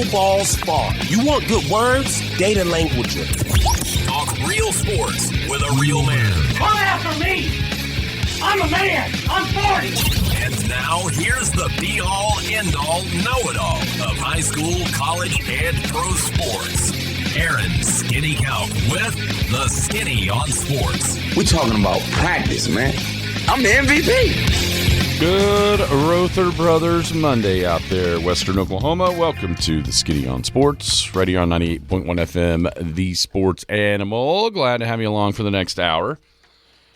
no balls fall. You want good words? Data language. Talk real sports with a real man. Come after me! I'm a man! I'm 40! And now, here's the be-all, end-all, know-it-all of high school, college, and pro sports. Aaron Skinny Count with the Skinny on Sports. We're talking about practice, man. I'm the MVP. Good Rother Brothers Monday out there, Western Oklahoma. Welcome to the Skinny on Sports, radio on 98.1 FM, the sports animal. Glad to have you along for the next hour.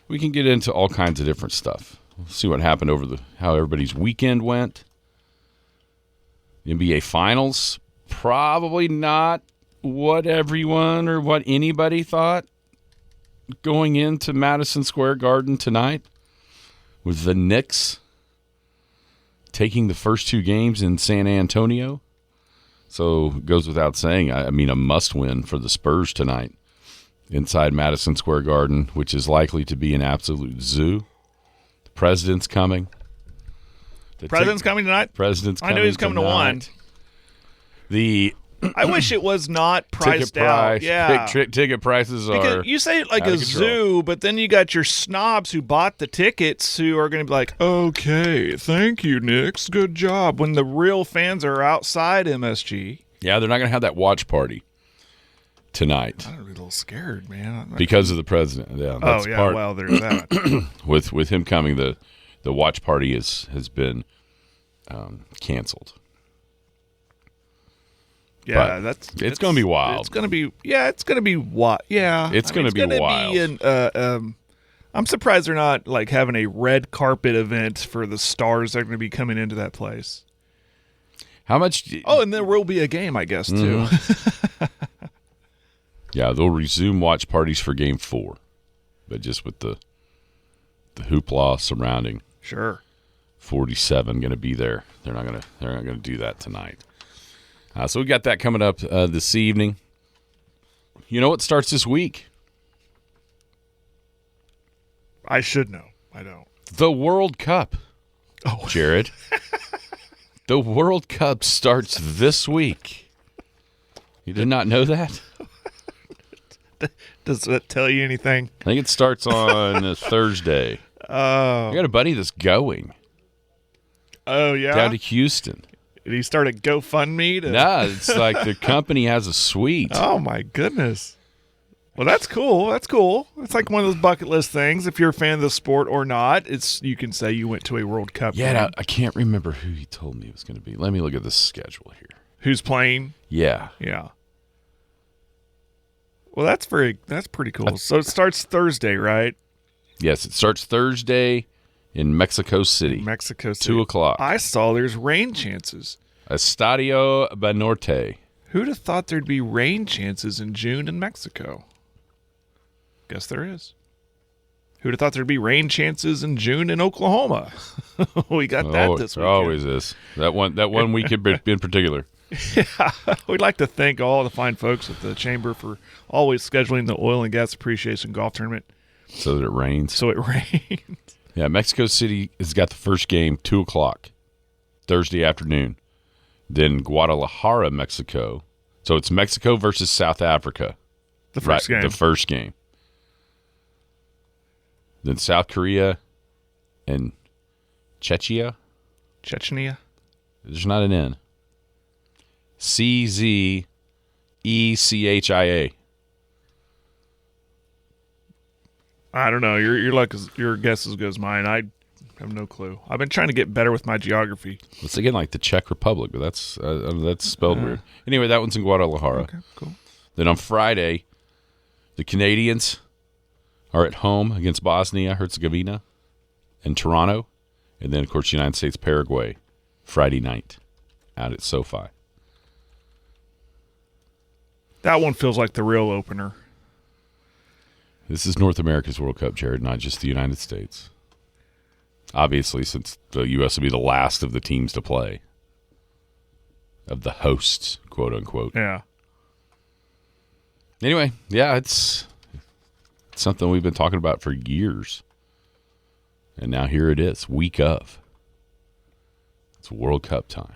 We can get into all kinds of different stuff. We'll see what happened how everybody's weekend went. NBA Finals, probably not what everyone or what anybody thought going into Madison Square Garden tonight, with the Knicks taking the first two games in San Antonio. So it goes without saying, I mean, a must-win for the Spurs tonight inside Madison Square Garden, which is likely to be an absolute zoo. The president's coming. President's coming tonight? President's coming. I knew he was coming tonight. to one. I wish it was not priced ticket price, out. Yeah. Ticket prices because are you say it like out a of control. zoo, but then you got your snobs who bought the tickets who are going to be like, okay, thank you, Knicks. Good job. When the real fans are outside MSG. Yeah, they're not going to have that watch party tonight. I'm a little scared, man. Because of the president. Yeah, that's part. Well, there's that. with him coming, the watch party has been canceled. Yeah, it's going to be wild. It's going to be wild. Yeah, it's going to be wild. I'm surprised they're not like having a red carpet event for the stars that are going to be coming into that place. How much? And there will be a game, I guess, too. Yeah, they'll resume watch parties for Game 4, but just with the hoopla surrounding. Sure. 47 going to be there. They're not going to do that tonight. So we got that coming up this evening. You know what starts this week? I should know. I don't. The World Cup. Oh, Jared. The World Cup starts this week. You did not know that? Does that tell you anything? I think it starts on Thursday. I got a buddy that's going. Oh, yeah? Down to Houston. Did he start a GoFundMe? Nah, it's like the company has a suite. Oh, my goodness. Well, that's cool. That's cool. It's like one of those bucket list things. If you're a fan of the sport or not, you can say you went to a World Cup game. Yeah, I can't remember who he told me it was going to be. Let me look at the schedule here. Who's playing? Yeah. Yeah. Well, that's pretty cool. So it starts Thursday, right? Yes, it starts Thursday in Mexico City. 2 o'clock. I saw there's rain chances. Estadio Banorte. Who'd have thought there'd be rain chances in June in Mexico? Guess there is. Who'd have thought there'd be rain chances in June in Oklahoma? We got that this weekend. Always is. That one week in particular. Yeah, we'd like to thank all the fine folks at the Chamber for always scheduling the Oil and Gas Appreciation Golf Tournament. So that it rains. So it rains. Yeah, Mexico City has got the first game, 2 o'clock, Thursday afternoon. Then Guadalajara, Mexico. So it's Mexico versus South Africa. The first game. The first game. Then South Korea and Czechia. There's not an N. CZECHIA. I don't know. Your guess is as good as mine. I have no clue. I've been trying to get better with my geography. It's again like the Czech Republic, but that's spelled weird. Anyway, that one's in Guadalajara. Okay, cool. Then on Friday, the Canadians are at home against Bosnia-Herzegovina and Toronto. And then, of course, United States, Paraguay, Friday night out at SoFi. That one feels like the real opener. This is North America's World Cup, Jared, not just the United States. Obviously, since the U.S. will be the last of the teams to play. Of the hosts, quote unquote. Yeah. Anyway, yeah, it's something we've been talking about for years. And now here it is, week of. It's World Cup time.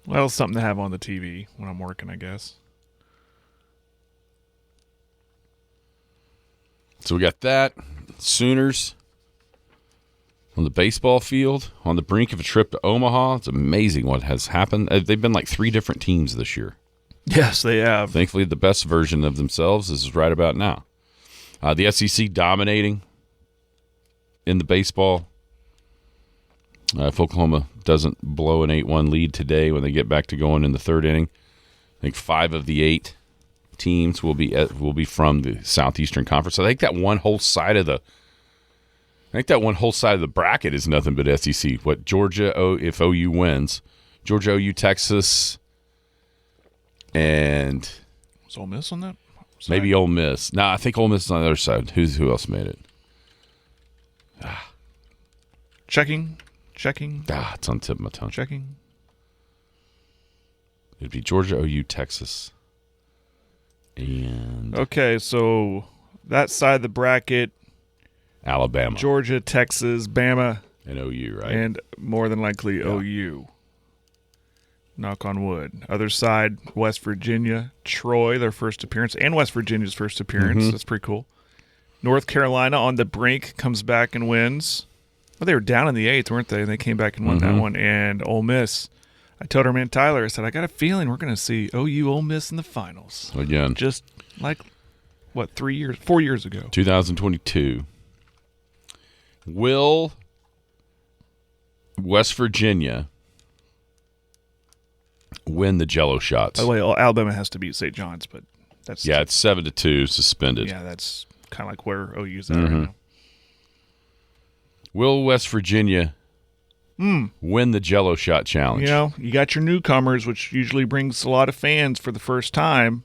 Well, something to have on the TV when I'm working, I guess. So we got that. Sooners on the baseball field, on the brink of a trip to Omaha. It's amazing what has happened. They've been like 3 different teams this year. Yes, they have. Thankfully, the best version of themselves is right about now. The SEC dominating in the baseball. If Oklahoma doesn't blow an 8-1 lead today when they get back to going in the 3rd inning, I think 5 of the 8 teams will be from the Southeastern Conference. I think that one whole side of the bracket is nothing but SEC. What Georgia, if OU wins, Georgia, OU, Texas, and was Ole Miss on that? Maybe Ole Miss. No, I think Ole Miss is on the other side. Who else made it? Checking. It's on the tip of my tongue. Checking. It'd be Georgia, OU, Texas, and okay. So that side of the bracket, Alabama, Georgia, Texas, Bama, and OU, right? And more than likely OU. Knock on wood. Other side, West Virginia, Troy, their first appearance, and West Virginia's first appearance. Mm-hmm. That's pretty cool. North Carolina on the brink comes back and wins. Well, they were down in the 8th, weren't they? And they came back and won that one. And Ole Miss. I told our man Tyler, I said, I got a feeling we're going to see OU Ole Miss in the finals. Again. Just like, 4 years ago. 2022. Will West Virginia win the Jello shots? By the way, Alabama has to beat St. John's, but that's... Yeah, it's 7-2, suspended. Yeah, that's kind of like where OU's at right now. Will West Virginia win the Jello shot challenge? You know, you got your newcomers, which usually brings a lot of fans for the first time.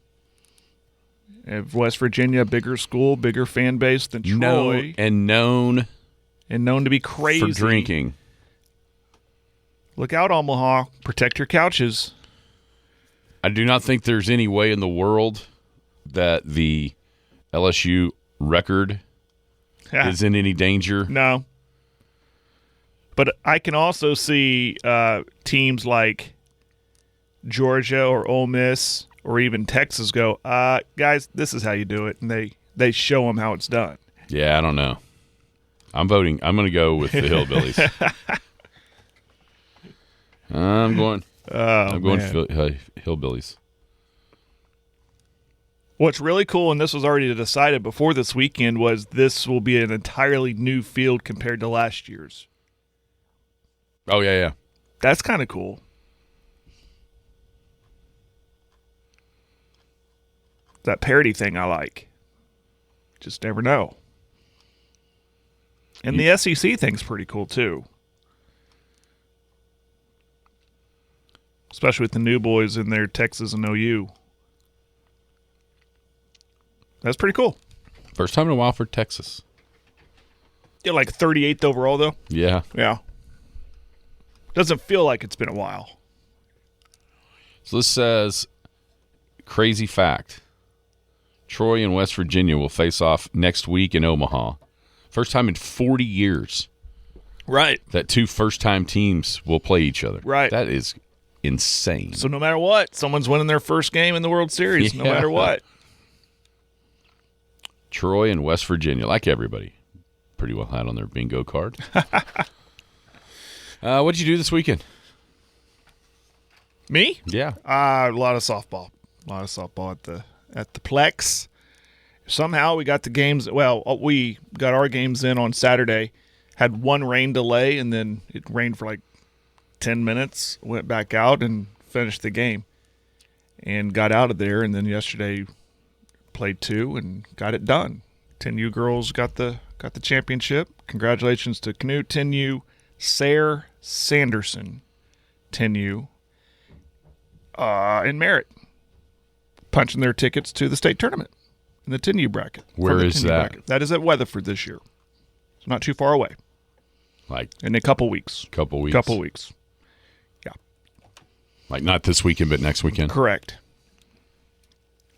If West Virginia, bigger school, bigger fan base than Troy. Known to be crazy. For drinking. Look out, Omaha. Protect your couches. I do not think there's any way in the world that the LSU record is in any danger. No. But I can also see teams like Georgia or Ole Miss or even Texas go, guys, this is how you do it. And they show them how it's done. Yeah, I don't know. I'm voting. I'm going to go with the Hillbillies. I'm going Hillbillies. What's really cool, and this was already decided before this weekend, was this will be an entirely new field compared to last year's. Oh, yeah. That's kind of cool. That parody thing I like. Just never know. And the SEC thing's pretty cool, too. Especially with the new boys in there, Texas and OU. That's pretty cool. First time in a while for Texas. Yeah, like 38th overall, though. Yeah. Yeah. Doesn't feel like it's been a while. So this says, crazy fact. Troy and West Virginia will face off next week in Omaha. First time in 40 years. Right. That 2 first-time teams will play each other. Right. That is insane. So no matter what, someone's winning their first game in the World Series, no matter what. Troy and West Virginia, like everybody, pretty well had on their bingo card. What'd you do this weekend? Me? Yeah. A lot of softball. At the Plex. Somehow we got the games. Well, we got our games in on Saturday. Had one rain delay, and then it rained for like 10 minutes. Went back out and finished the game, and got out of there. And then yesterday played 2 and got it done. 10U girls got the championship. Congratulations to Canute 10U, Sarah Sanderson 10U, and Merritt, punching their tickets to the state tournament in the 10U bracket. Where is that? Bracket. That is at Weatherford this year. It's not too far away. Like in a couple weeks. Couple weeks. Yeah. Like not this weekend, but next weekend. Correct.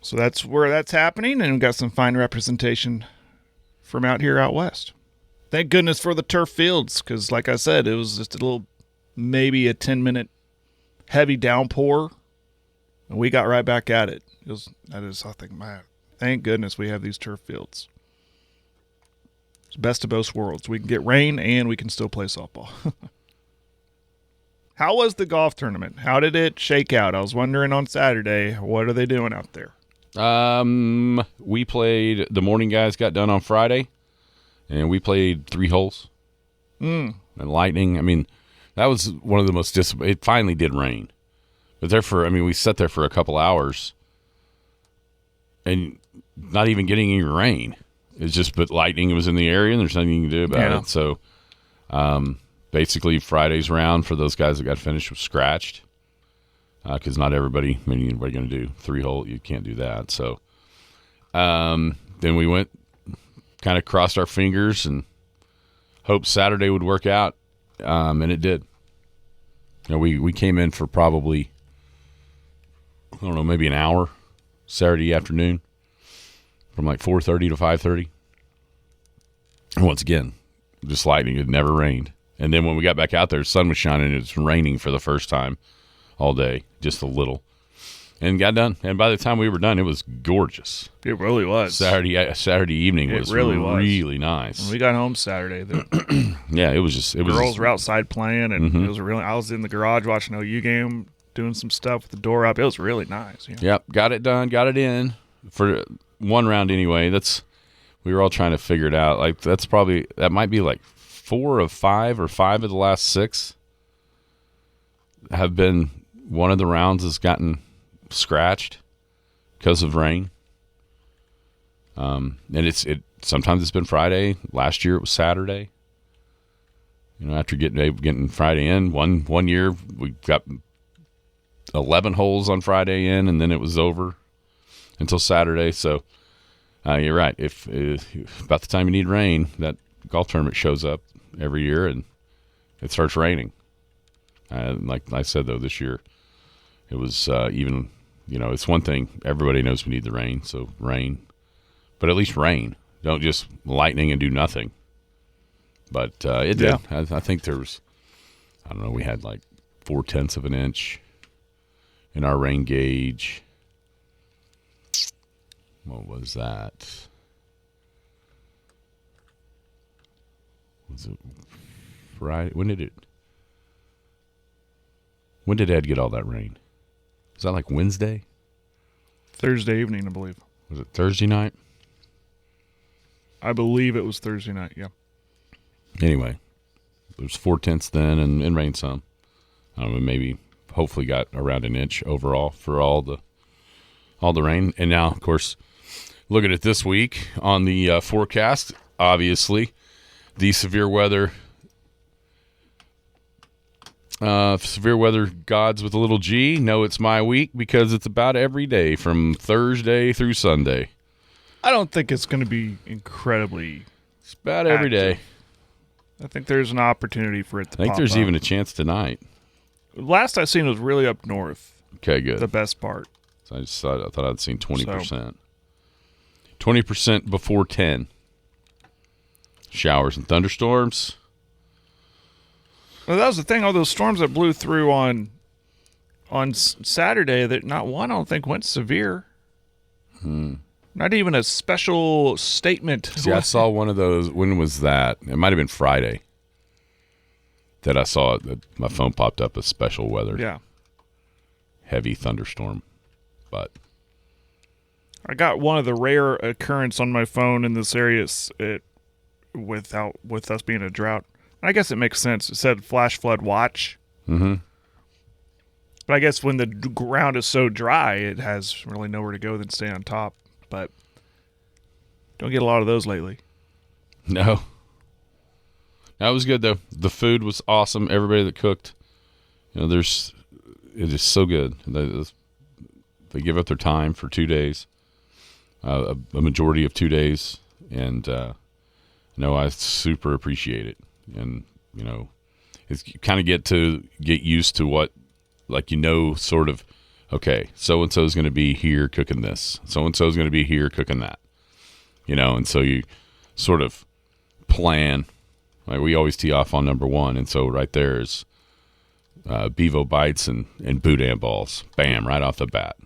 So that's where that's happening, and we've got some fine representation from out west. Thank goodness for the turf fields, because like I said, it was just maybe a 10-minute heavy downpour, and we got right back at it. I think, man, thank goodness we have these turf fields. It's best of both worlds. We can get rain and we can still play softball. How was the golf tournament? How did it shake out? I was wondering on Saturday, what are they doing out there? We played, the morning guys got done on Friday, and we played 3 holes. And lightning, I mean, that was one of the most it finally did rain. But we sat there for a couple hours and not even getting any rain. It's just, but lightning was in the area and there's nothing you can do about it. So, basically Friday's round for those guys that got finished was scratched. Because not everybody, anybody going to do 3 hole, you can't do that. So, then we went, kind of crossed our fingers and hoped Saturday would work out. And it did. We came in for probably, I don't know, maybe an hour Saturday afternoon from like 4:30 to 5:30. And once again, just lightning. It never rained. And then when we got back out there, the sun was shining. It was raining for the first time all day, just a little. And got done. And by the time we were done, it was gorgeous. It really was. Saturday evening was really nice. When we got home Saturday, yeah, it was just. Girls were outside playing, and it was I was in the garage watching an OU game, doing some stuff with the door up. It was really nice. Yep, got it done, got it in for one round anyway. We were all trying to figure it out. Like that might be like 4 of 5 or 5 of the last 6 have been. One of the rounds has gotten scratched because of rain. And sometimes it's been Friday. Last year it was Saturday. After getting Friday in, one year we got 11 holes on Friday in, and then it was over until Saturday. So you're right. If about the time you need rain, that golf tournament shows up every year and it starts raining. Like I said though, this year it was even. It's one thing. Everybody knows we need the rain, so rain. But at least rain. Don't just lightning and do nothing. But it did. I think there was, I don't know, we had like 0.4 of an inch in our rain gauge. What was that? Was it Friday? When did Ed get all that rain? Was that like Wednesday? Thursday evening, I believe. Was it Thursday night? I believe it was Thursday night, yeah. Anyway, there was 0.4 then and rained some. I don't know, maybe hopefully got around an inch overall for all the rain. And now, of course, looking at this week on the forecast, obviously, the severe weather gods with a little G know it's my week because it's about every day from Thursday through Sunday. I don't think it's going to be incredibly. It's about every day. I think there's an opportunity for it to pop up. I think there's even a chance tonight. Last I seen was really up north. Okay, good. The best part. So I thought I'd seen 20%. 20% before 10. Showers and thunderstorms. Well, that was the thing. All those storms that blew through on Saturday, that not one I don't think went severe. Not even a special statement. See, I saw one of those. When was that? It might have been Friday that I saw it. That my phone popped up as special weather. Yeah. Heavy thunderstorm. But I got one of the rare occurrence on my phone in this area with us being a drought. I guess it makes sense. It said flash flood watch. Mm-hmm. But I guess when the ground is so dry, it has really nowhere to go than stay on top. But don't get a lot of those lately. No. That was good, though. The food was awesome. Everybody that cooked, it is so good. They give up their time for 2 days, a majority of 2 days. And, I super appreciate it. And, it's you kind of get used to what, sort of, okay, so-and-so is going to be here cooking this. So-and-so is going to be here cooking that. And so you sort of plan. Like we always tee off on number 1. And so right there is Bevo bites and boudin balls. Bam, right off the bat.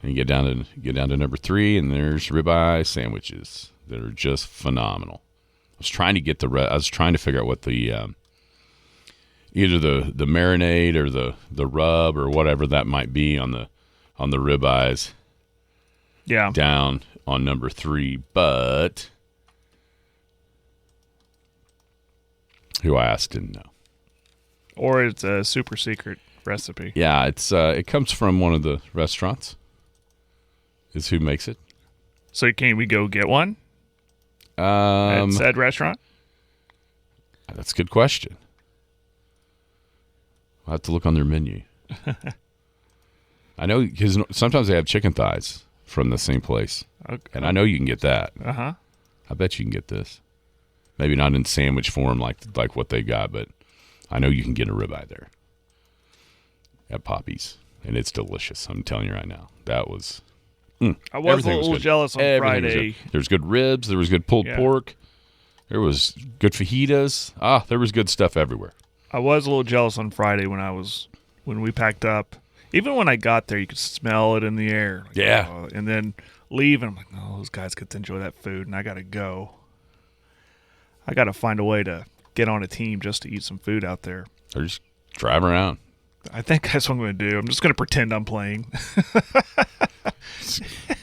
And you get down to number 3, and there's ribeye sandwiches that are just phenomenal. I was trying to figure out what the either the marinade or the rub or whatever that might be on the ribeyes. Yeah. Down on number 3, but who I asked didn't know. Or it's a super secret recipe. Yeah, it comes from one of the restaurants. Is who makes it. So can we go get one at said restaurant? That's a good question. I'll have to look on their menu. I know because sometimes they have chicken thighs from the same place. Okay. And I know you can get that. Uh-huh. I bet you can get this. Maybe not in sandwich form like what they got, but I know you can get a ribeye there at Poppy's, and it's delicious. I'm telling you right now. That was... I was a little jealous on Friday. There was good ribs. There was good pulled pork. There was good fajitas. There was good stuff everywhere. I was a little jealous on Friday when we packed up. Even when I got there, you could smell it in the air. And then leave, and I'm like, oh, those guys get to enjoy that food, and I got to go. I got to find a way to get on a team just to eat some food out there. Or just drive around. I think that's what I'm going to do. I'm just going to pretend I'm playing.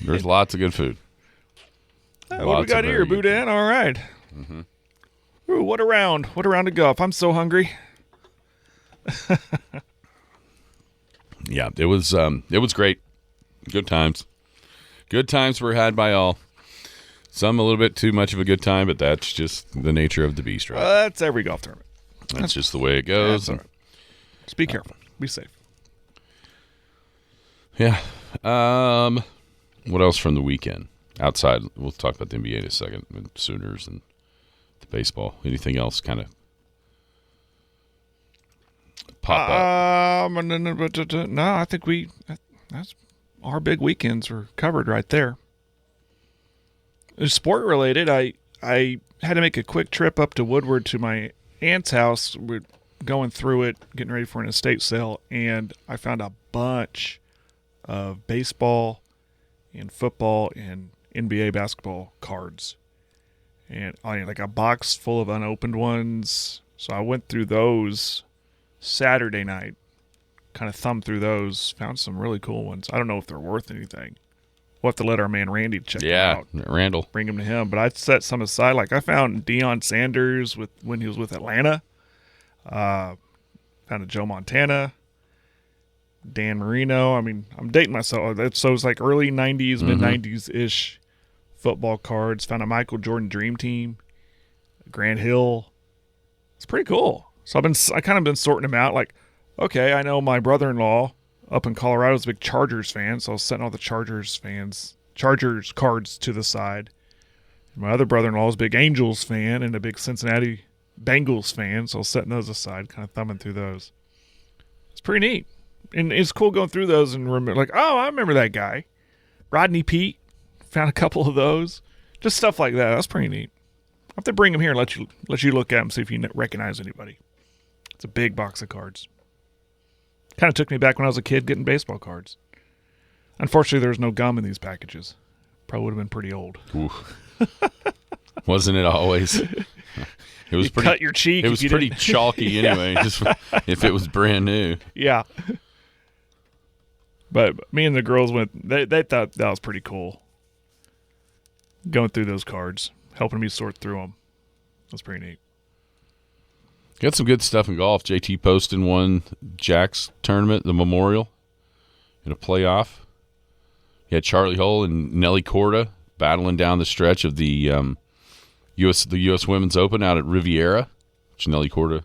There's lots of good food. What do we got here? Boudin? All right. Mm-hmm. Ooh, what a round. What a round of golf. I'm so hungry. Yeah, it was great. Good times. Good times were had by all. Some a little bit too much of a good time, but that's just the nature of the beast, right? That's every golf tournament. That's just the way it goes. Right. Just be careful. Be safe. Yeah. What else from the weekend? Outside, we'll talk about the NBA in a second, and Sooners and the baseball. Anything else kind of pop up? No, I think that's our big weekends were covered right there. Sport related, I had to make a quick trip up to Woodward to my aunt's house. We're going through it, getting ready for an estate sale, and I found a bunch of baseball and football and NBA basketball cards. And like a box full of unopened ones. So I went through those Saturday night, kind of thumbed through those, found some really cool ones. I don't know if they're worth anything. We'll have to let our man Randy check them out. Yeah, Randall. Bring them to him. But I set some aside. Like I found Deion Sanders when he was with Atlanta. Found a Joe Montana. Dan Marino. I mean, I'm dating myself. So it's like early 90s, mid-90s-ish football cards. Found a Michael Jordan Dream Team. Grant Hill. It's pretty cool. So I kind of been sorting them out. Like, okay, I know my brother-in-law up in Colorado is a big Chargers fan, so I was setting all the Chargers cards to the side. My other brother-in-law is a big Angels fan and a big Cincinnati Bengals fan, so I was setting those aside, kind of thumbing through those. It's pretty neat. And it's cool going through those and remember, like, oh, I remember that guy. Rodney Pete, found a couple of those. Just stuff like that. That's pretty neat. I'll have to bring them here and let you look at them, see if you recognize anybody. It's a big box of cards. Kind of took me back when I was a kid getting baseball cards. Unfortunately, there was no gum in these packages. Probably would have been pretty old. Wasn't it always? It was you pretty. Cut your cheek. It was pretty chalky anyway. Just if it was brand new. Yeah. But me and the girls went. They thought that was pretty cool. Going through those cards, helping me sort through them. That's pretty neat. Got some good stuff in golf. JT Poston won Jack's tournament, the Memorial, in a playoff. He had Charlie Hull and Nelly Korda battling down the stretch of the U.S. Women's Open out at Riviera, which Nelly Korda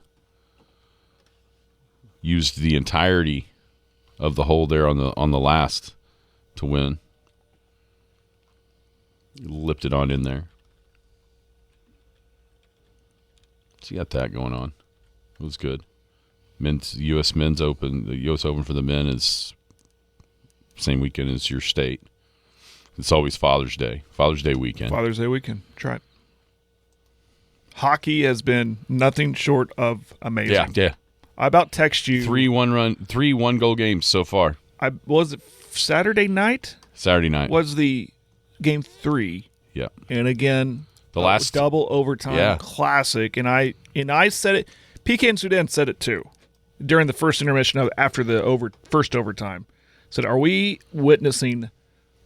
used the entirety of the hole there on the last to win. He lipped it on in there. So you got that going on. It was good. U.S. Men's Open, the U.S. Open for the men is same weekend as your state. It's always Father's Day weekend. Father's Day weekend. Try it. Hockey has been nothing short of amazing. Yeah. I about text you 3 one-goal games so far. Was it Saturday night? Saturday night Was the game 3. Yeah. And again, the last double overtime classic. And I said it. PK and Sudan said it too during the first intermission after the first overtime. Said, "Are we witnessing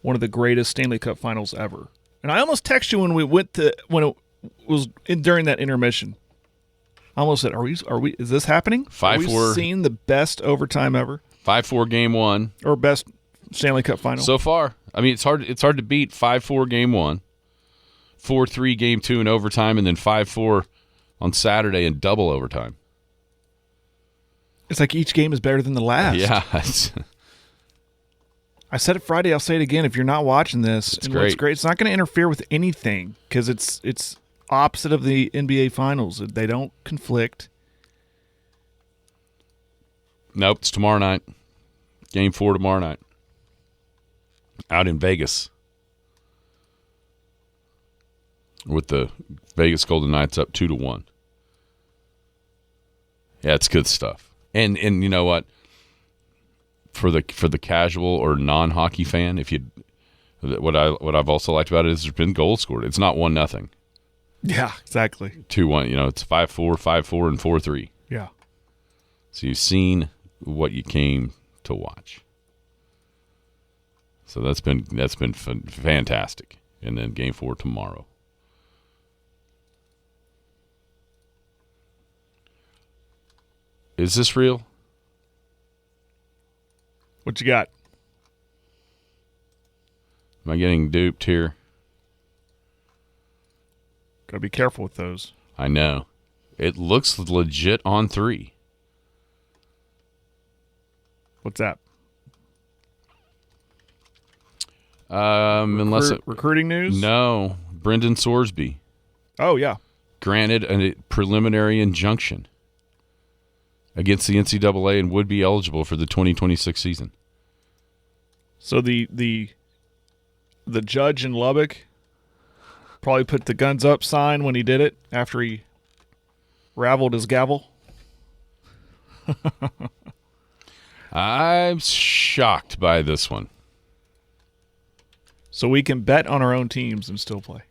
one of the greatest Stanley Cup finals ever?" And I almost texted you when it was during that intermission. I almost said, "Are we? Is this happening? 5-4. Are we seeing the best overtime ever? 5-4 game 1 or best Stanley Cup final so far?" I mean, it's hard to beat 5-4 game 1, 4-3 game 2 in overtime, and then 5-4 on Saturday in double overtime. It's like each game is better than the last. Yeah. I said it Friday. I'll say it again. If you're not watching this, it's great. It's not going to interfere with anything because it's opposite of the NBA Finals. They don't conflict. Nope, it's tomorrow night. Game 4 tomorrow night. Out in Vegas. With the Vegas Golden Knights up 2-1. Yeah, it's good stuff. And you know what? For the casual or non-hockey fan, what I've also liked about it is there's been goals scored. It's not 1-0. Yeah, exactly. 2-1. It's 5-4, 5-4, and 4-3. Yeah. So you've seen what you came to watch. So that's been fantastic. And then game 4 tomorrow. Is this real? What you got? Am I getting duped here? Gotta be careful with those. I know. It looks legit on 3. What's that? Recruiting news? No. Brendan Sorsby. Oh, yeah. Granted a preliminary injunction against the NCAA and would be eligible for the 2026 season. So the judge in Lubbock probably put the guns up sign when he did it after he raveled his gavel. I'm shocked by this one. So we can bet on our own teams and still play.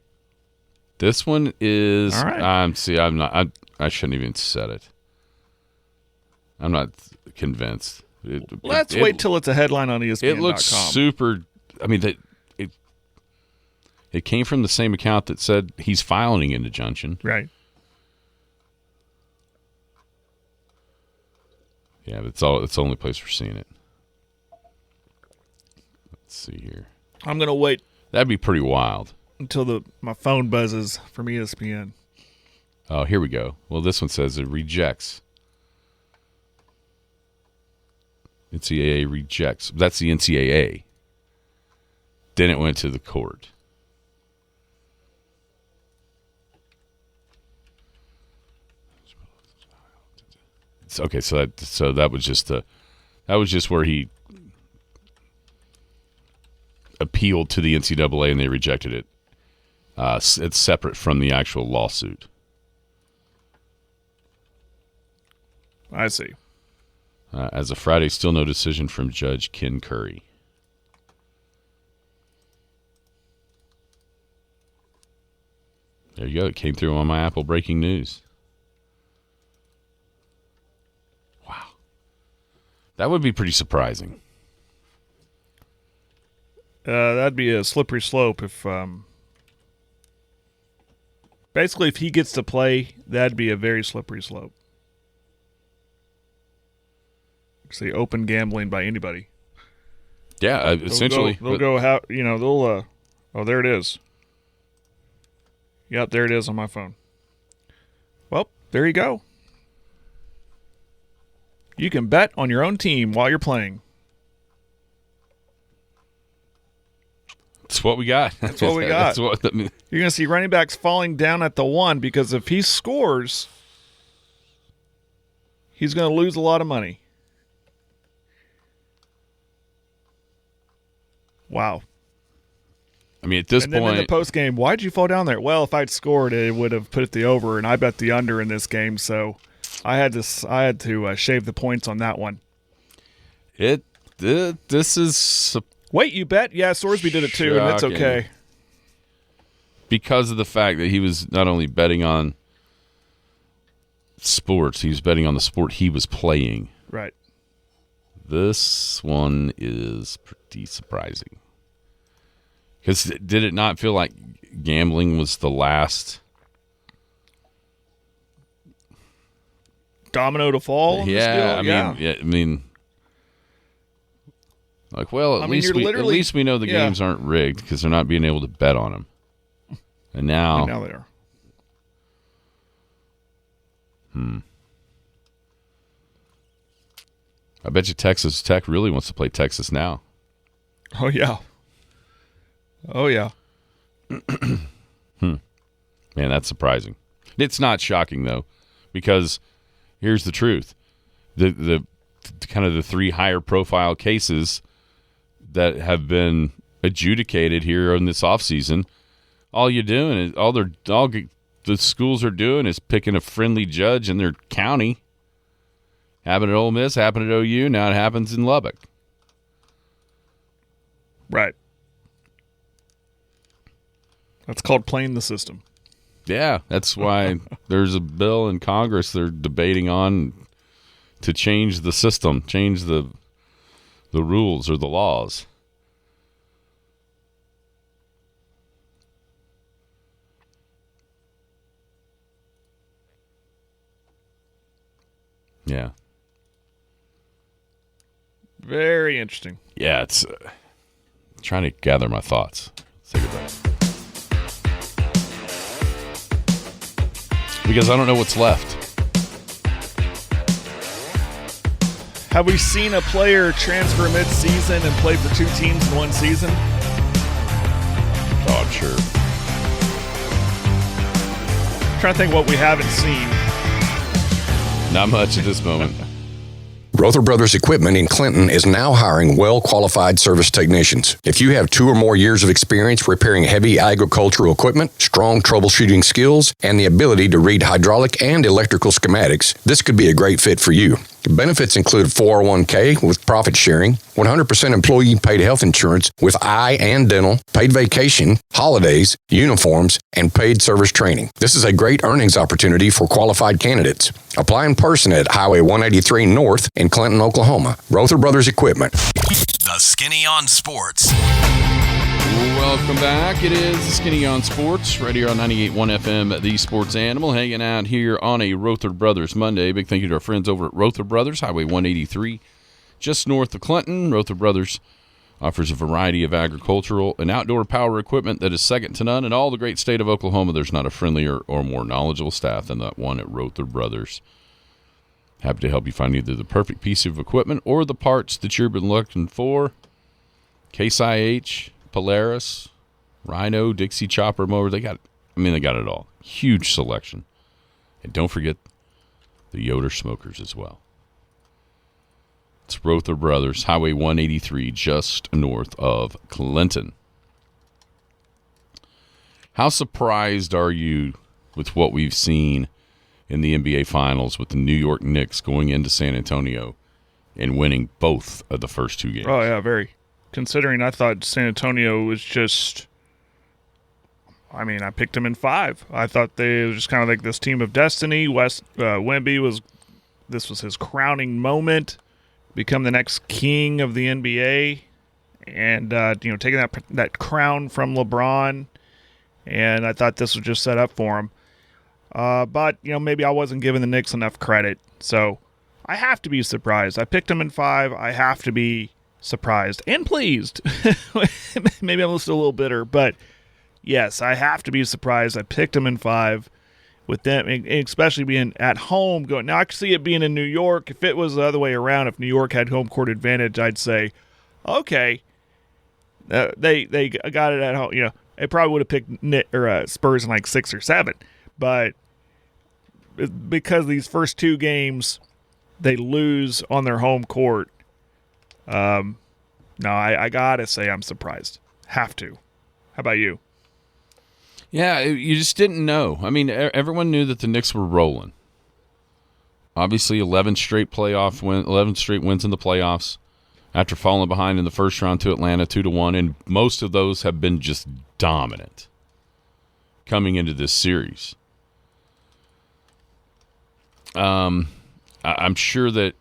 This one is. All right. I'm not. I shouldn't even said it. I'm not convinced. Let's wait till it's a headline on ESPN.com. It looks super. I mean, it came from the same account that said he's filing an injunction. Right. Yeah, but it's the only place we're seeing it. Let's see here. I'm gonna wait. That'd be pretty wild. Until my phone buzzes from ESPN. Oh, here we go. Well, this one says it rejects. NCAA rejects. That's the NCAA. Then it went to the court. Okay, so that was just where he appealed to the NCAA and they rejected it. It's separate from the actual lawsuit. I see. As of Friday, still no decision from Judge Ken Curry. There you go. It came through on my Apple breaking news. Wow. That would be pretty surprising. That'd be a slippery slope if basically if he gets to play, that'd be a very slippery slope. See, open gambling by anybody. Yeah, essentially. Oh, there it is. Yep, there it is on my phone. Well, there you go. You can bet on your own team while you're playing. That's what we got. That's what we got. You're going to see running backs falling down at the 1 because if he scores, he's going to lose a lot of money. Wow. I mean, at this point. And then in the post game, why'd you fall down there? Well, if I'd scored, it would have put it the over, and I bet the under in this game, so I had to shave the points on that one. This is Wait, you bet? Yeah, Sorsby did it too, and that's okay. Because of the fact that he was not only betting on sports, he was betting on the sport he was playing. Right. This one is pretty surprising. Because did it not feel like gambling was the last domino to fall? I mean, like, well, at least we know the games aren't rigged because they're not being able to bet on them. And now they are. I bet you Texas Tech really wants to play Texas now. Oh yeah. Man, that's surprising. It's not shocking though, because here's the truth: the kind of the three higher profile cases that have been adjudicated here in this offseason, all the schools are doing is picking a friendly judge in their county. Happened at Ole Miss, happened at OU, now it happens in Lubbock. Right. That's called playing the system. Yeah, that's why there's a bill in Congress they're debating on to change the system, change the rules or the laws. Yeah. Very interesting. Yeah, it's trying to gather my thoughts. Let's take a break. Because I don't know what's left. Have we seen a player transfer mid-season and play for two teams in one season? Oh, I'm sure. I'm trying to think what we haven't seen. Not much at this moment. Rother Brothers Equipment in Clinton is now hiring well-qualified service technicians. If you have 2 or more years of experience repairing heavy agricultural equipment, strong troubleshooting skills, and the ability to read hydraulic and electrical schematics, this could be a great fit for you. Benefits include 401k with profit sharing, 100% employee-paid health insurance with eye and dental, paid vacation, holidays, uniforms, and paid service training. This is a great earnings opportunity for qualified candidates. Apply in person at Highway 183 North in Clinton, Oklahoma. Rother Brothers Equipment. The Skinny on Sports. Welcome back. It is the Skinny on Sports, right here on 98.1 FM, The Sports Animal, hanging out here on a Rother Brothers Monday. Big thank you to our friends over at Rother Brothers, Highway 183, just north of Clinton. Rother Brothers offers a variety of agricultural and outdoor power equipment that is second to none. In all the great state of Oklahoma, there's not a friendlier or more knowledgeable staff than that one at Rother Brothers. Happy to help you find either the perfect piece of equipment or the parts that you've been looking for. Case IH, Polaris, Rhino, Dixie chopper mower. They got it all. Huge selection. And don't forget the Yoder smokers as well. It's Rother Brothers, Highway 183, just north of Clinton. How surprised are you with what we've seen in the NBA Finals with the New York Knicks going into San Antonio and winning both of the first two games? Oh, yeah, very. Considering I thought San Antonio was just – I picked them in 5. I thought they were just kind of like this team of destiny. Wemby this was his crowning moment, become the next king of the NBA, and taking that crown from LeBron. And I thought this was just set up for him. But maybe I wasn't giving the Knicks enough credit, so I have to be surprised. I picked them in 5. I have to be surprised and pleased. Maybe I'm still a little bitter, but yes, I have to be surprised. I picked them in 5 with them, especially being at home. Now, I could see it being in New York. If it was the other way around, if New York had home court advantage, I'd say, okay, they got it at home. They probably would have picked Spurs in like 6 or 7, but because these first 2 games they lose on their home court. No, I gotta say I'm surprised. Have to. How about you? Yeah, you just didn't know. Everyone knew that the Knicks were rolling. Obviously, 11 straight wins in the playoffs after falling behind in the first round to Atlanta 2-1, and most of those have been just dominant coming into this series. I'm sure that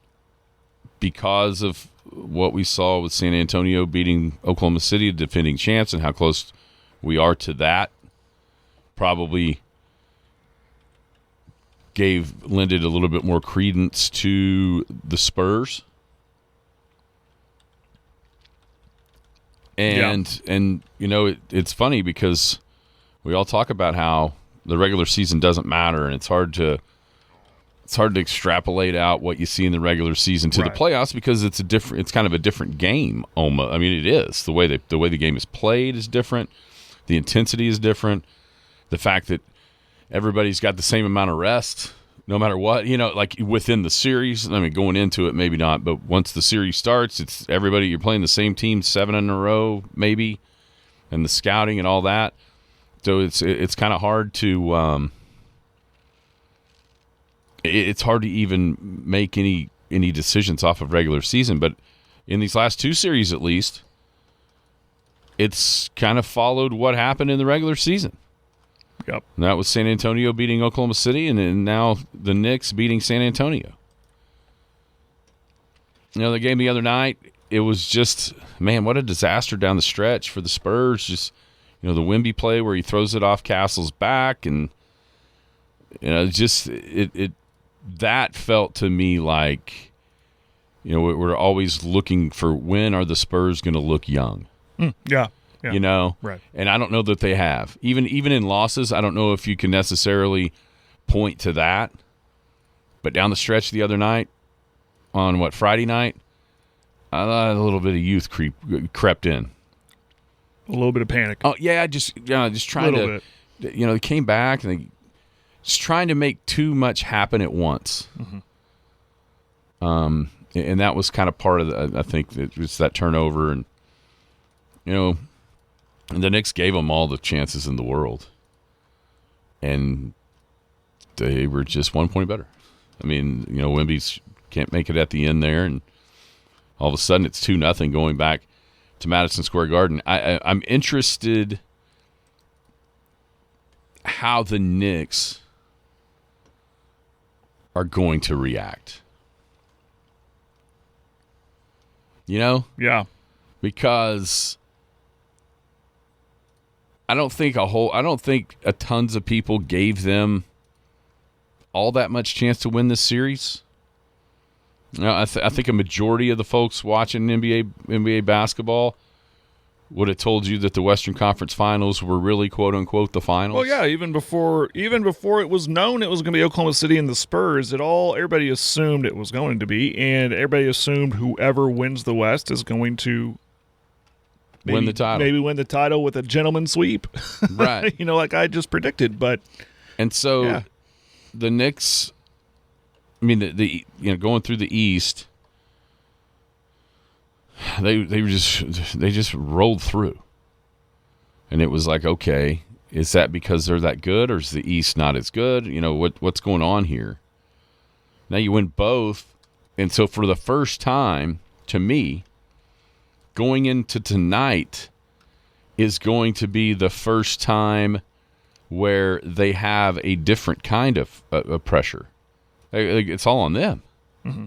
because of what we saw with San Antonio beating Oklahoma City, a defending champs, and how close we are to that, probably lended a little bit more credence to the Spurs. And it's funny because we all talk about how the regular season doesn't matter, and it's hard to extrapolate out what you see in the regular season to the playoffs because it's kind of a different game. I mean, it is the way the game is played is different. The intensity is different. The fact that everybody's got the same amount of rest, no matter what, like within the series. I mean, going into it, maybe not, but once the series starts, it's everybody. You're playing the same team 7 in a row, maybe, and the scouting and all that. So it's kind of hard to. It's hard to even make any decisions off of regular season, but in these last 2 series at least, it's kind of followed what happened in the regular season. Yep. And that was San Antonio beating Oklahoma City, and now the Knicks beating San Antonio. The game the other night, it was just, man, what a disaster down the stretch for the Spurs. Just, the Wemby play where he throws it off Castle's back, and that felt to me like, we're always looking for when are the Spurs going to look young. Yeah. Right. And I don't know that they have. Even in losses, I don't know if you can necessarily point to that. But down the stretch the other night, on Friday night, I thought a little bit of youth crept in. A little bit of panic. Oh yeah, just trying to. Bit. They came back and they just trying to make too much happen at once. Mm-hmm. And that was kind of part of I think it was that turnover, and and the Knicks gave them all the chances in the world, and they were just 1 point better. I mean, Wemby can't make it at the end there, and all of a sudden it's 2-0 going back to Madison Square Garden. I'm interested how the Knicks are going to react. Yeah. Because I don't think a tons of people gave them all that much chance to win this series. I think a majority of the folks watching NBA basketball would have told you that the Western Conference Finals were really quote unquote the finals. Well, yeah, even before it was known it was going to be Oklahoma City and the Spurs, everybody assumed it was going to be, and everybody assumed whoever wins the West is going to win the title. Maybe win the title with a gentleman's sweep. Right. Like I just predicted, but the Knicks, I mean the going through the East, they just rolled through. And it was like, okay, is that because they're that good, or is the East not as good? What's going on here? Now you win both, and so for the first time, to me, going into tonight is going to be the first time where they have a different kind of pressure. It's all on them. Mm-hmm.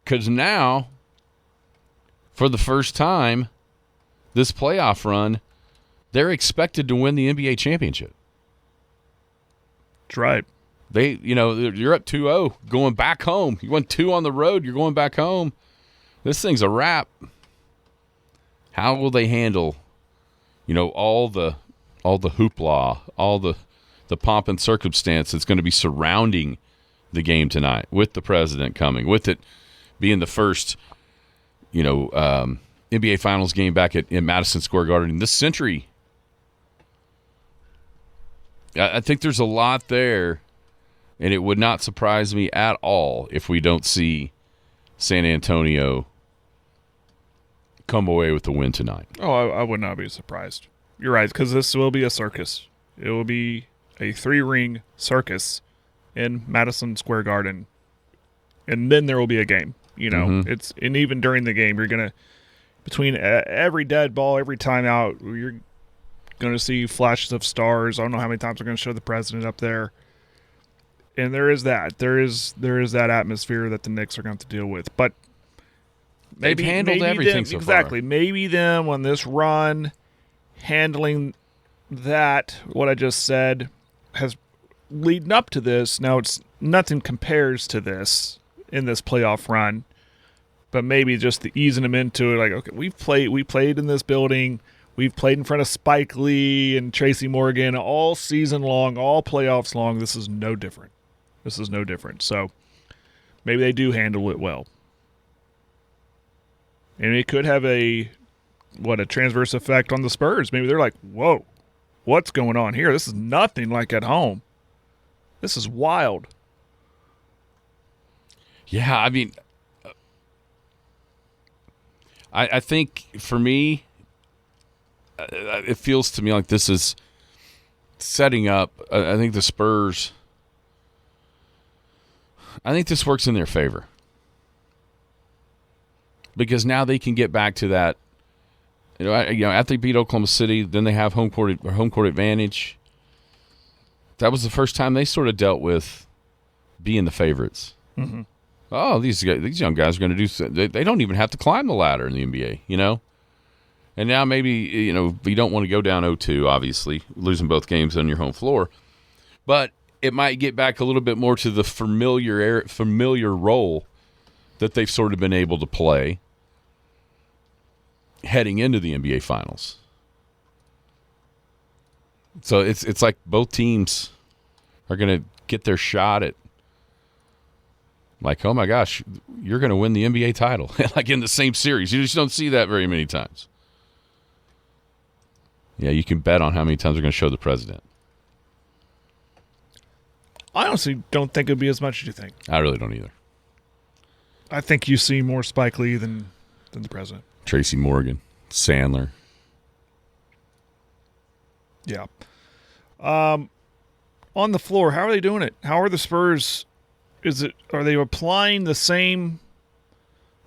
Because now, for the first time, this playoff run, they're expected to win the NBA championship. That's right. You're up 2-0, going back home. You won 2 on the road, you're going back home. This thing's a wrap. How will they handle, all the hoopla, all the pomp and circumstance that's going to be surrounding the game tonight, with the president coming, with it being the first, NBA Finals game back in Madison Square Garden this century. I think there's a lot there, and it would not surprise me at all if we don't see San Antonio come away with the win tonight. Oh, I would not be surprised. You're right, because this will be a circus. It will be a 3-ring circus in Madison Square Garden, and then there will be a game. You know, and even during the game, you're gonna between every dead ball, every timeout, you're gonna see flashes of stars. I don't know how many times they're gonna show the president up there, and there is that that atmosphere that the Knicks are going to have to deal with, but. They've handled everything so far. Exactly. Maybe them on this run, handling that, what I just said, has leading up to this. Now, it's nothing compares to this in this playoff run, but maybe just the easing them into it. Like, okay, we played in this building. We've played in front of Spike Lee and Tracy Morgan all season long, all playoffs long. This is no different. So maybe they do handle it well. And it could have a transverse effect on the Spurs. Maybe they're like, whoa, what's going on here? This is nothing like at home. This is wild. Yeah, I mean, I think for me, it feels to me like this is setting up. I think the Spurs, I think this works in their favor. Because now they can get back to that, after they beat Oklahoma City, then they have home court advantage. That was the first time they sort of dealt with being the favorites. Mm-hmm. Oh, these young guys are going to do. They don't even have to climb the ladder in the NBA, And now maybe you don't want to go down 0-2, obviously losing both games on your home floor, but it might get back a little bit more to the familiar role that they've sort of been able to play heading into the NBA Finals. So it's like both teams are going to get their shot at, like, oh my gosh, you're going to win the NBA title, like in the same series. You just don't see that very many times. Yeah, you can bet on how many times they're going to show the president. I honestly don't think it'd be as much as you think. I really don't either. I think you see more Spike Lee than the president. Tracy Morgan, Sandler. Yeah. On the floor, how are they doing it? How are the Spurs? Are they applying the same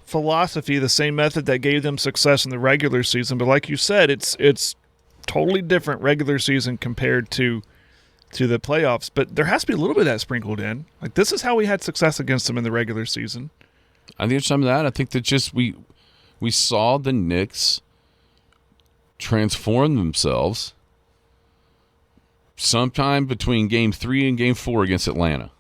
philosophy, the same method that gave them success in the regular season? But like you said, it's totally different regular season compared to the playoffs. But there has to be a little bit of that sprinkled in. Like, this is how we had success against them in the regular season. I think there's some of that. I think that just we saw the Knicks transform themselves sometime between Game 3 and Game 4 against Atlanta.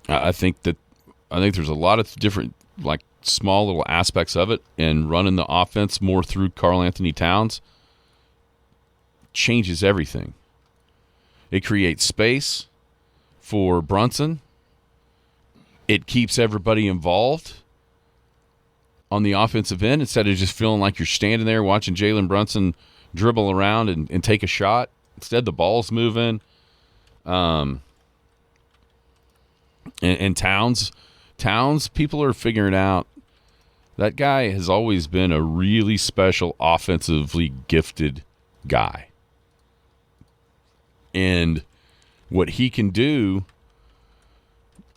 I think there's a lot of different, like, small little aspects of it, and running the offense more through Karl Anthony Towns changes everything. It creates space for Brunson. It keeps everybody involved on the offensive end instead of just feeling like you're standing there watching Jalen Brunson dribble around and take a shot. Instead, the ball's moving. And Towns, people are figuring out that guy has always been a really special, offensively gifted guy. And what he can do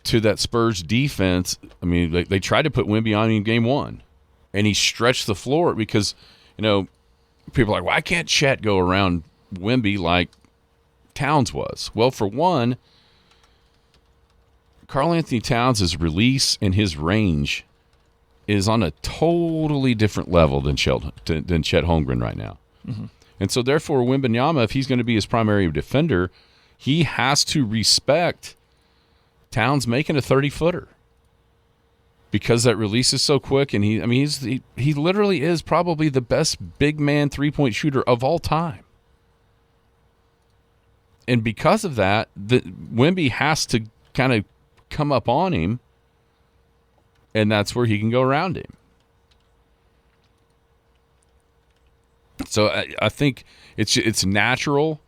to that Spurs defense, I mean, they tried to put Wemby on in Game 1, and he stretched the floor because, people are like, why can't Chet go around Wemby like Towns was? Well, for one, Karl Anthony Towns' release and his range is on a totally different level than Chet Holmgren right now. Mm-hmm. And so, therefore, Wembanyama, if he's going to be his primary defender, he has to respect Towns making a 30-footer because that release is so quick, and he literally is probably the best big man three-point shooter of all time. And because of that, Wemby has to kind of come up on him, and that's where he can go around him. So I think it's natural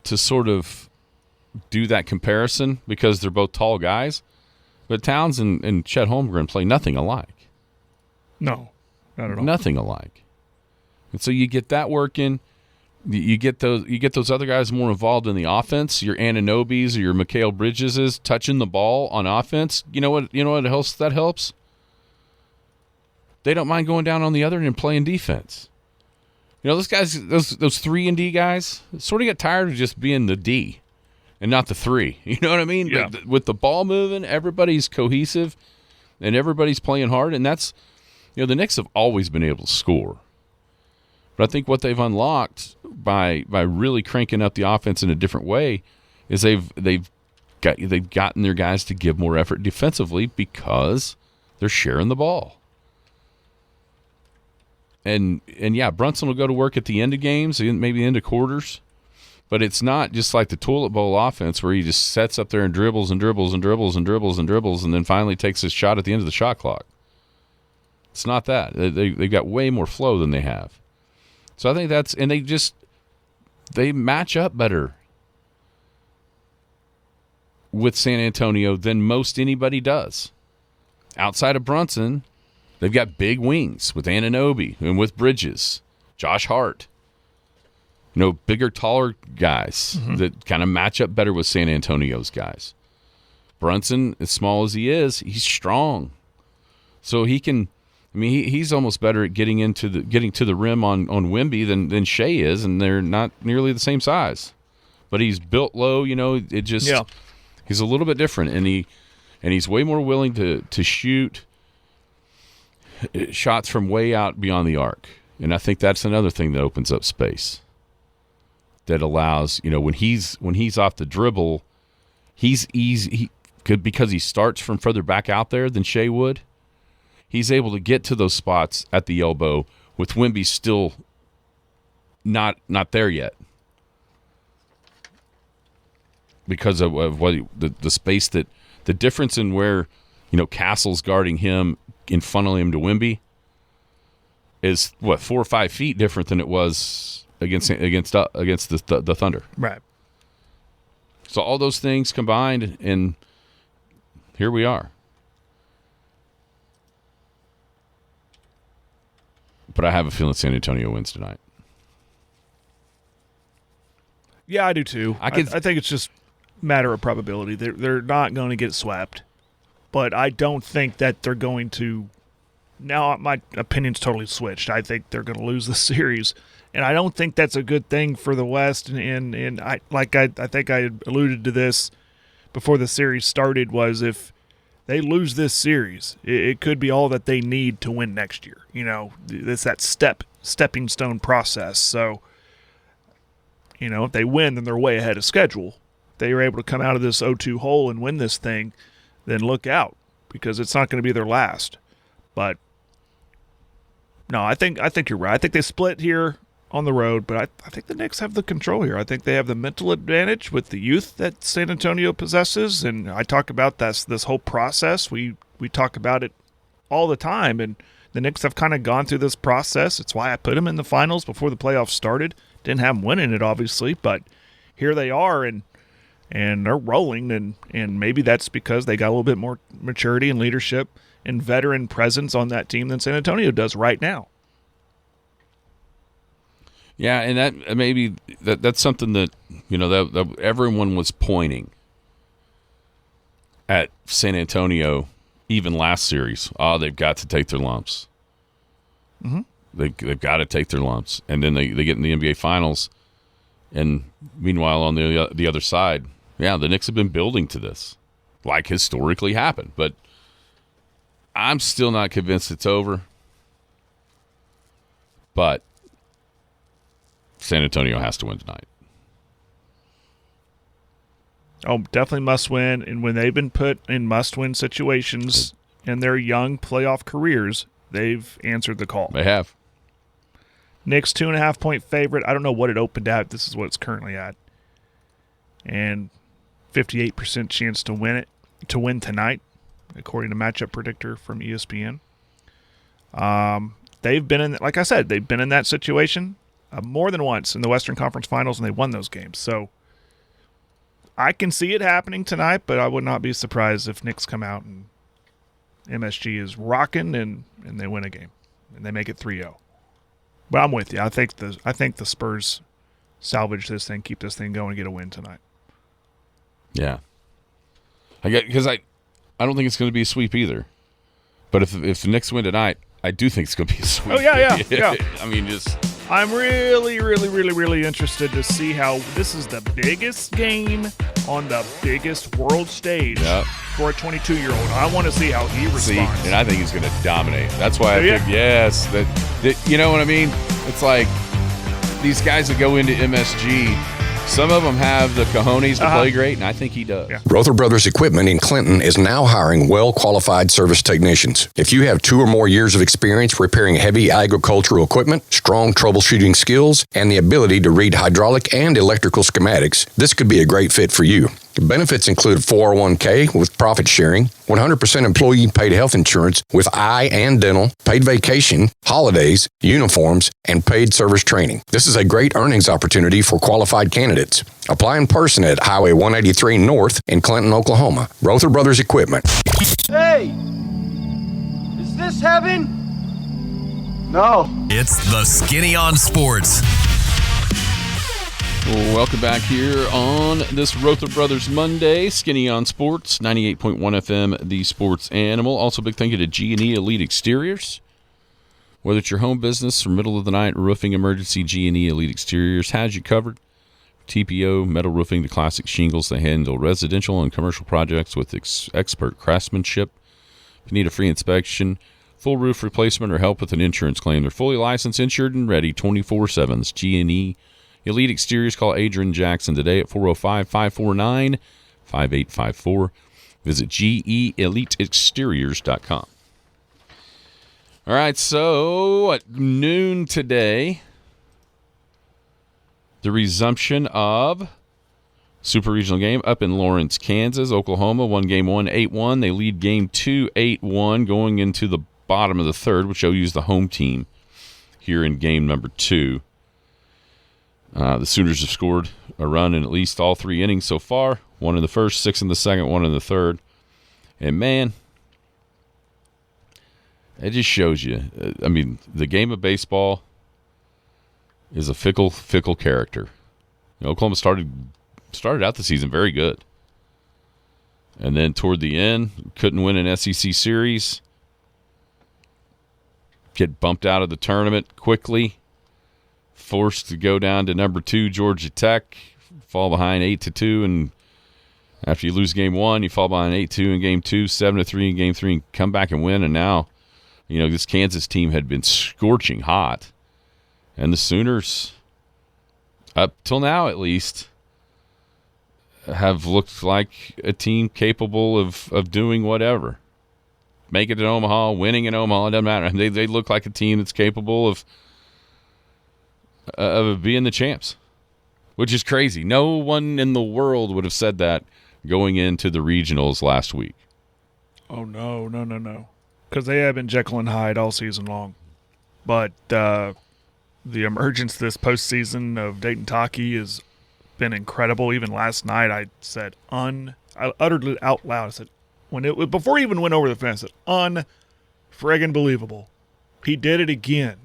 to sort of do that comparison because they're both tall guys, but Towns and Chet Holmgren play nothing alike. No, not at all. Nothing alike. And so you get that working. You get those other guys more involved in the offense. Your Anunobis or your Mikal Bridges touching the ball on offense. You know what else that helps? They don't mind going down on the other end and playing defense. Those guys, those 3 and D guys, sort of get tired of just being the D and not the 3. You know what I mean? Yeah. With the ball moving, everybody's cohesive and everybody's playing hard. And that's, the Knicks have always been able to score. But I think what they've unlocked by really cranking up the offense in a different way is they've gotten their guys to give more effort defensively because they're sharing the ball. And yeah, Brunson will go to work at the end of games, maybe the end of quarters, but it's not just like the toilet bowl offense where he just sets up there and dribbles and dribbles and dribbles and dribbles and dribbles and then finally takes his shot at the end of the shot clock. It's not that. They've got way more flow than they have. So I think they match up better with San Antonio than most anybody does. Outside of Brunson, they've got big wings with Anunoby and with Bridges, Josh Hart. Bigger, taller guys that kind of match up better with San Antonio's guys. Brunson, as small as he is, he's strong. So he can he's almost better at getting to the rim on Wemby than Shea is, and they're not nearly the same size. But he's built low, he's a little bit different, and he's way more willing to shoot shots from way out beyond the arc. And I think that's another thing that opens up space. That allows, when he's off the dribble, he's easy because he starts from further back out there than Shea would. He's able to get to those spots at the elbow with Wemby still not there yet because of what the space that the difference in where Castle's guarding him and funneling him to Wemby is 4 or 5 feet different than it was against the Thunder. Right. So all those things combined, and here we are. But I have a feeling San Antonio wins tonight. Yeah, I do too. I think it's just a matter of probability. They're not going to get swept, but I don't think that they're going to. Now my opinion's totally switched. I think they're going to lose the series, and I don't think that's a good thing for the West. And I think I alluded to this before the series started. Was if they lose this series, it could be all that they need to win next year. It's that stepping stone process. So, if they win, then they're way ahead of schedule. If they are able to come out of this 0-2 hole and win this thing, then look out, because it's not going to be their last. But no, I think you're right. I think they split here on the road, but I think the Knicks have the control here. I think they have the mental advantage with the youth that San Antonio possesses, and I talk about this whole process. We talk about it all the time, and the Knicks have kind of gone through this process. It's why I put them in the finals before the playoffs started. Didn't have them winning it, obviously, but here they are, and they're rolling, and maybe that's because they got a little bit more maturity and leadership and veteran presence on that team than San Antonio does right now. Yeah, and that maybe that's something that that everyone was pointing at San Antonio, even last series. Oh, they've got to take their lumps. Mm-hmm. They've got to take their lumps, and then they get in the NBA Finals, and meanwhile on the other side, yeah, the Knicks have been building to this, like historically happened. But I'm still not convinced it's over. But San Antonio has to win tonight. Oh, definitely must win. And when they've been put in must-win situations in their young playoff careers, they've answered the call. They have. Knicks 2.5-point favorite. I don't know what it opened at. This is what it's currently at. And 58% chance to win tonight, according to Matchup Predictor from ESPN. They've been in, like I said, they've been in that situation more than once in the Western Conference Finals, and they won those games. So I can see it happening tonight, but I would not be surprised if Knicks come out and MSG is rocking and they win a game and they make it 3-0. But I'm with you. I think the Spurs salvage this thing, keep this thing going, and get a win tonight. Yeah. Because I don't think it's going to be a sweep either. But if the Knicks win tonight, I do think it's going to be a sweep. Oh, yeah. I mean, I'm really, really, really, really interested to see how this is the biggest game on the biggest world stage for a 22-year-old. I want to see how he responds. And I think he's going to dominate. That's why I think, yes. That you know what I mean? It's like these guys that go into MSG, some of them have the cojones to play great, and I think he does. Yeah. Rother Brothers Equipment in Clinton is now hiring well-qualified service technicians. If you have 2 or more years of experience repairing heavy agricultural equipment, strong troubleshooting skills, and the ability to read hydraulic and electrical schematics, this could be a great fit for you. Benefits include 401k with profit sharing, 100% employee paid health insurance with eye and dental, paid vacation, holidays, uniforms, and paid service training. This is a great earnings opportunity for qualified candidates. Apply in person at Highway 183 North in Clinton, Oklahoma. Rother Brothers Equipment. Hey! Is this heaven? No. It's the Skinny on Sports. Welcome back here on this Rother Brothers Monday. Skinny on Sports, 98.1 FM, the sports animal. Also, big thank you to G&E Elite Exteriors. Whether it's your home business or middle of the night roofing emergency, G&E Elite Exteriors has you covered. TPO, metal roofing, the classic shingles. They handle residential and commercial projects with expert craftsmanship. If you need a free inspection, full roof replacement, or help with an insurance claim, they're fully licensed, insured, and ready 24/7. It's G&E Elite Exteriors. Call Adrian Jackson today at 405-549-5854. Visit GEEliteexteriors.com. All right, so at noon today, the resumption of Super Regional game up in Lawrence, Kansas. Oklahoma won game 1 8-1. They lead game 2 8-1 going into the bottom of the third, which OU's the home team here in game number 2. The Sooners have scored a run in at least all 3 innings so far. 1 in the first, 6 in the second, 1 in the third. And, man, it just shows you. I mean, the game of baseball is a fickle character. You know, Oklahoma started out the season very good. And then toward the end, couldn't win an SEC series. Get bumped out of the tournament quickly. Forced to go down to number 2, Georgia Tech, fall behind 8-2, and after you lose game 1, you fall behind 8-2 in game 2, 7-3 in game 3, and come back and win. And now, you know, this Kansas team had been scorching hot, and the Sooners, up till now at least, have looked like a team capable of doing whatever. Make it in Omaha, winning in Omaha, it doesn't matter. They look like a team that's capable of being the champs, which is crazy. No one in the world would have said that going into the regionals last week. Oh, no. Because they have been Jekyll and Hyde all season long. But the emergence this postseason of Dayton Taki has been incredible. Even last night I said, I uttered it out loud. I said, before he even went over the fence, I said, un-friggin' believable. He did it again.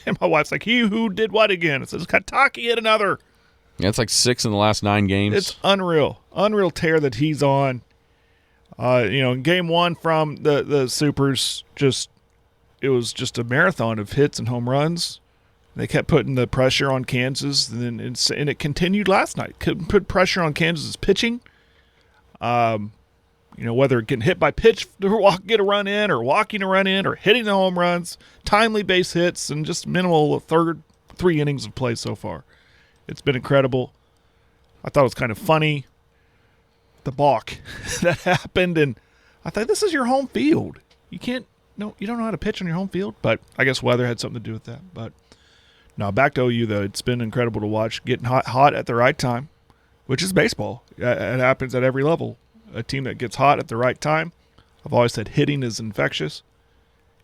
And my wife's like, he who did what again? It says, Taki hit another. Yeah, it's like 6 in the last 9 games. It's unreal. Unreal tear that he's on. In game 1 from the Supers, it was just a marathon of hits and home runs. They kept putting the pressure on Kansas, and it continued last night. Put pressure on Kansas' pitching. Whether getting hit by pitch to get a run in, or walking a run in, or hitting the home runs, timely base hits, and just minimal 3 innings of play so far. It's been incredible. I thought it was kind of funny, the balk that happened, and I thought, this is your home field. You don't know how to pitch on your home field, but I guess weather had something to do with that. But no, back to OU though, it's been incredible to watch, getting hot at the right time, which is baseball. It happens at every level. A team that gets hot at the right time. I've always said hitting is infectious,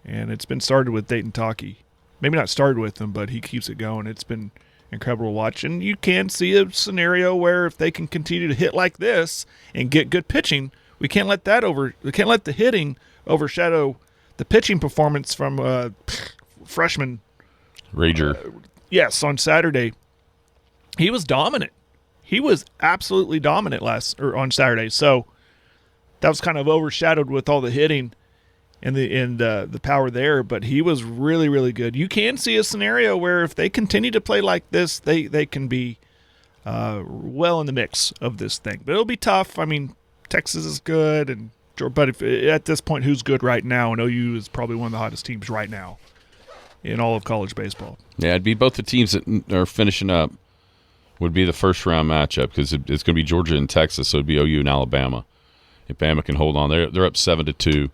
and it's been started with Dayton Taki. Maybe not started with him, but he keeps it going. It's been incredible to watch, and you can see a scenario where if they can continue to hit like this and get good pitching, we can't let the hitting overshadow the pitching performance from freshman Rager. Yes, on Saturday. He was dominant. He was absolutely dominant on Saturday. So that was kind of overshadowed with all the hitting and the power there. But he was really, really good. You can see a scenario where if they continue to play like this, they can be well in the mix of this thing. But it'll be tough. I mean, Texas is good, but at this point, who's good right now? And OU is probably one of the hottest teams right now in all of college baseball. Yeah, it'd be both the teams that are finishing up would be the first-round matchup because it's going to be Georgia and Texas, so it'd be OU and Alabama. If Bama can hold on, they're up 7-2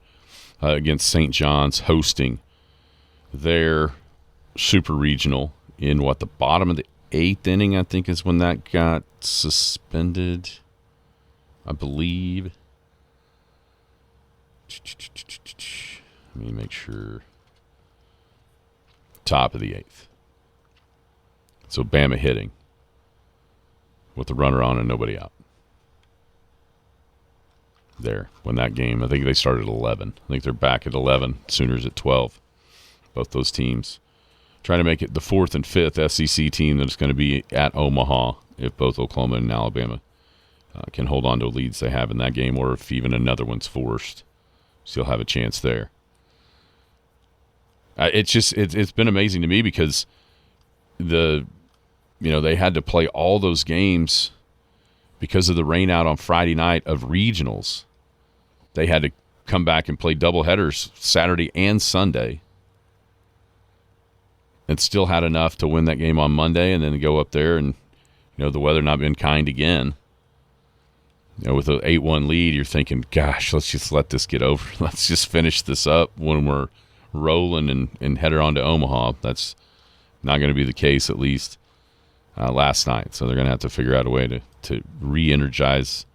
against St. John's, hosting their super regional in the bottom of the 8th inning, I think, is when that got suspended, I believe. Let me make sure. Top of the 8th. So Bama hitting with the runner on and nobody out. There, when that game, I think they started at 11. I think they're back at 11. Sooners at 12. Both those teams trying to make it the 4th and 5th SEC team that's going to be at Omaha if both Oklahoma and Alabama can hold on to leads they have in that game, or if even another one's forced, still have a chance there. It's been amazing to me because they had to play all those games because of the rain out on Friday night of regionals. They had to come back and play doubleheaders Saturday and Sunday, and still had enough to win that game on Monday, and then go up there and the weather not been kind again. With an 8-1 lead, you're thinking, gosh, let's just let this get over. Let's just finish this up when we're rolling and headed on to Omaha. That's not going to be the case, at least last night. So they're going to have to figure out a way to re-energize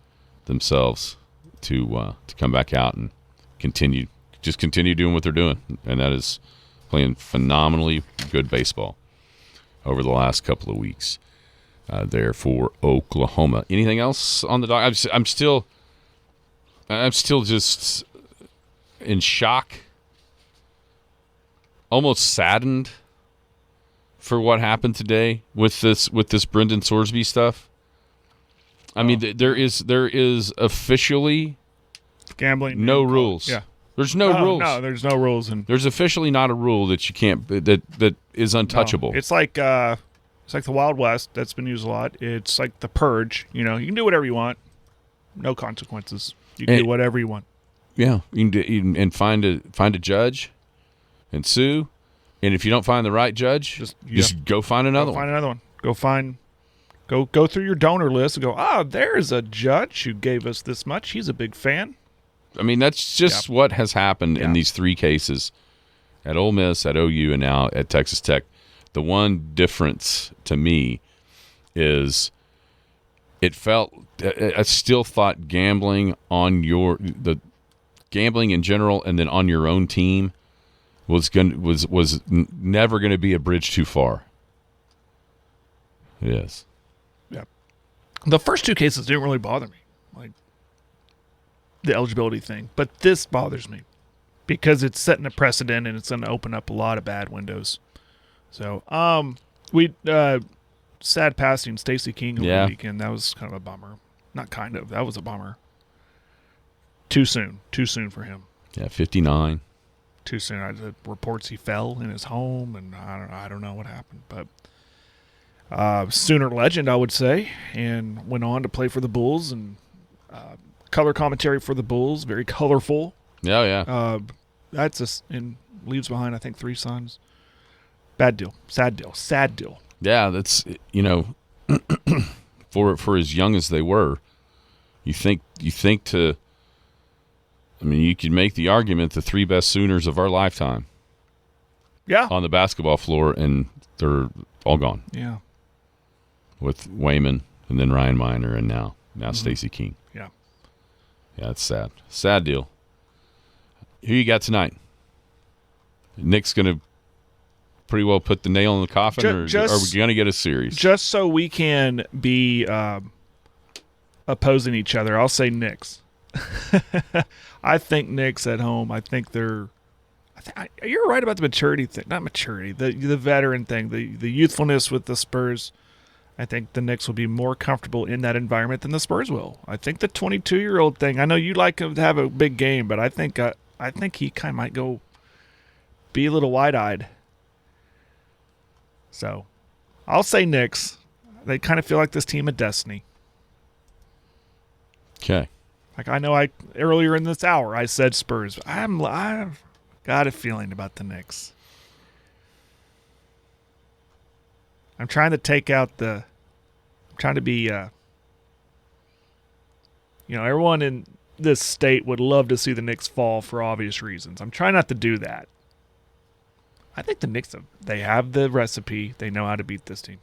themselves to come back out and continue doing what they're doing, and that is playing phenomenally good baseball over the last couple of weeks there for Oklahoma. Anything else on the dock? I'm still just in shock, almost saddened for what happened today with this Brendan Sorsby stuff. I mean, there is officially gambling, no rules. Yeah, there's no rules. No, there's no rules, and there's officially not a rule that you can't that is untouchable. No. It's like the Wild West that's been used a lot. It's like the Purge. You can do whatever you want, no consequences. You can do whatever you want. Yeah, you can find a judge and sue, and if you don't find the right judge, just go find another one. Find another one. Go through your donor list and go, there's a judge who gave us this much. He's a big fan. I mean, that's just what has happened in these three cases at Ole Miss, at OU, and now at Texas Tech. The one difference to me is I still thought gambling on the gambling in general and then on your own team was never going to be a bridge too far. Yes. Yeah. The first two cases didn't really bother me, like the eligibility thing, but this bothers me because it's setting a precedent and it's going to open up a lot of bad windows. So, we sad passing Stacey King over the weekend. That was kind of a bummer. Not kind of. That was a bummer. Too soon for him. Yeah, 59. Too soon. The reports he fell in his home, and I don't know what happened, but Sooner legend, I would say, and went on to play for the Bulls and color commentary for the Bulls. Very colorful. Yeah. And leaves behind, I think, 3 sons. Bad deal. Sad deal. Yeah, that's for as young as they were, you think to. I mean, you could make the argument the 3 best Sooners of our lifetime. Yeah. On the basketball floor, and they're all gone. Yeah. With Wayman and then Ryan Miner and now Stacey King. Yeah. Yeah, it's sad. Sad deal. Who you got tonight? Nick's going to pretty well put the nail in the coffin, or are we going to get a series? Just so we can be opposing each other, I'll say Knicks. I think Knicks at home. I think you're right about the maturity thing. Not maturity, the veteran thing, the youthfulness with the Spurs. I think the Knicks will be more comfortable in that environment than the Spurs will. I think the 22-year-old thing, I know you like him to have a big game, but I think he kind of might go be a little wide-eyed. So I'll say Knicks. They kind of feel like this team of destiny. Okay. Like I know earlier in this hour I said Spurs. I've got a feeling about the Knicks. I'm trying to take out I'm trying to be, everyone in this state would love to see the Knicks fall for obvious reasons. I'm trying not to do that. I think the Knicks, they have the recipe. They know how to beat this team.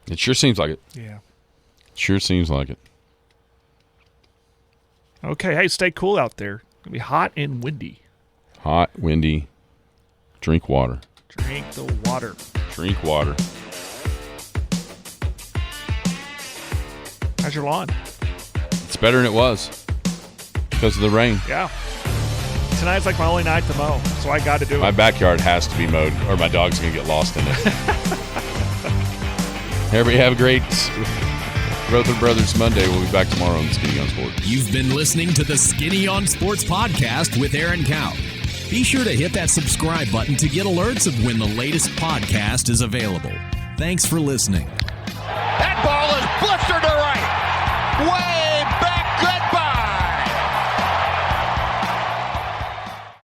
It sure seems like it. Yeah. Sure seems like it. Okay, hey, stay cool out there. It's going to be hot and windy. Hot, windy. Drink water. Drink the water. Drink water. How's your lawn? It's better than it was because of the rain. Yeah. Tonight's like my only night to mow, so I got to do it. My backyard has to be mowed or my dog's going to get lost in it. Everybody have a great Rother Brothers Monday. We'll be back tomorrow on Skinny on Sports. You've been listening to the Skinny on Sports podcast with Aaron Cow. Be sure to hit that subscribe button to get alerts of when the latest podcast is available. Thanks for listening. That ball is blistered to right. Well